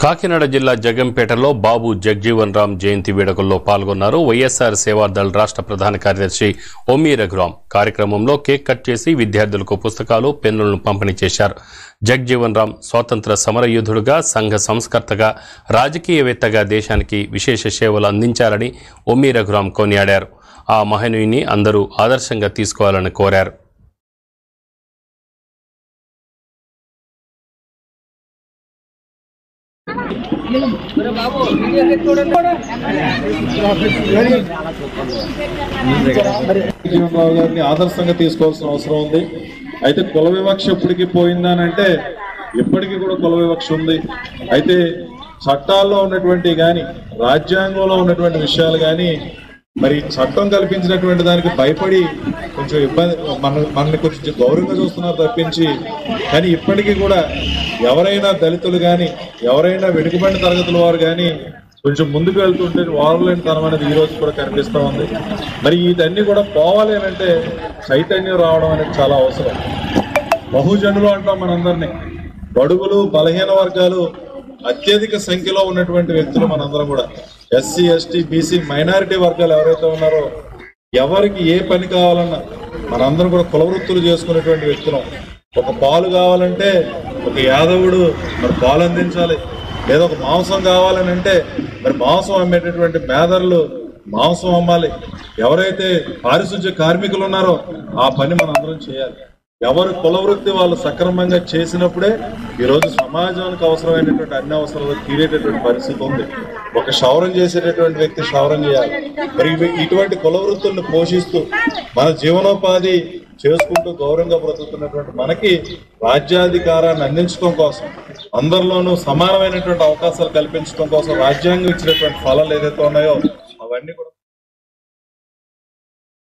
కాకినాడ జిల్లా జగంపేటలో బాబు జగ్జీవన్ రామ్ జయంతి వేడుకల్లో పాల్గొన్నారు. వైఎస్ఆర్ సేవాదళ్ రాష్ట్ర ప్రధాన కార్యదర్శి ఓమి రఘురామ్ కార్యక్రమంలో కేక్ కట్ చేసి విద్యార్థులకు పుస్తకాలు, పెన్నులను పంపిణీ చేశారు. జగ్జీవన్ రామ్ స్వాతంత్ర సమరయోధుడుగా, సంఘ సంస్కర్తగా, రాజకీయవేత్తగా దేశానికి విశేష సేవలు అందించారని ఓమి రఘురామ్ కొనియాడారు. ఆ మహనీయుని అందరూ ఆదర్శంగా తీసుకోవాలని కోరారు. జీవన్రావు గారిని ఆదర్శంగా తీసుకోవాల్సిన అవసరం ఉంది. అయితే కుల వివక్ష ఎప్పటికీ పోయిందానంటే ఎప్పటికీ కూడా కుల వివక్ష ఉంది. అయితే చట్టాల్లో ఉన్నటువంటి కానీ రాజ్యాంగంలో ఉన్నటువంటి విషయాలు కానీ మరి చట్టం కల్పించినటువంటి దానికి భయపడి కొంచెం ఇబ్బంది మనల్ని కొంచెం గౌరవంగా చూస్తున్నారు తప్పించి, కానీ ఇప్పటికీ కూడా ఎవరైనా దళితులు కానీ ఎవరైనా వెనుకబడిన తరగతుల వారు కానీ కొంచెం ముందుకు వెళ్తుంటే వారలేని తనం అనేది ఈ రోజు కూడా కనిపిస్తూ ఉంది. మరి ఇదన్నీ కూడా పోవాలి అంటే చైతన్యం రావడం అనేది చాలా అవసరం. బహుజనులు అంటాం మనందరినీ, బడుగులు, బలహీన వర్గాలు అత్యధిక సంఖ్యలో ఉన్నటువంటి వ్యక్తులు మనందరం కూడా. ఎస్సీ, ఎస్టీ, బీసీ, మైనారిటీ వర్గాలు ఎవరైతే ఉన్నారో ఎవరికి ఏ పని కావాలన్నా మనందరం కూడా కుల వృత్తులు చేసుకునేటువంటి వ్యక్తులం. ఒక పాలు కావాలంటే ఒక యాదవుడు మరి పాలు అందించాలి, లేదా ఒక మాంసం కావాలని అంటే మరి మాంసం అమ్మేటటువంటి మేదర్లు మాంసం అమ్మాలి. ఎవరైతే పారిశుధ్య కార్మికులు ఉన్నారో ఆ పని మనందరం చేయాలి. ఎవరు కుల వృత్తి వాళ్ళు సక్రమంగా చేసినప్పుడే ఈరోజు సమాజానికి అవసరమైనటువంటి అన్ని అవసరాలు తీరేటటువంటి పరిస్థితి ఉంది. ఒక క్షౌరం చేసేటటువంటి వ్యక్తి క్షౌరం చేయాలి. మరి ఇటువంటి కుల వృత్తులను పోషిస్తూ మన జీవనోపాధి చేసుకుంటూ గౌరవంగా బ్రతుకుతున్నటువంటి మనకి రాజ్యాధికారాన్ని అందించడం కోసం, అందరిలోనూ సమానమైనటువంటి అవకాశాలు కల్పించడం కోసం రాజ్యాంగం ఇచ్చినటువంటి ఫలాలు ఏదైతే ఉన్నాయో అవన్నీ కూడా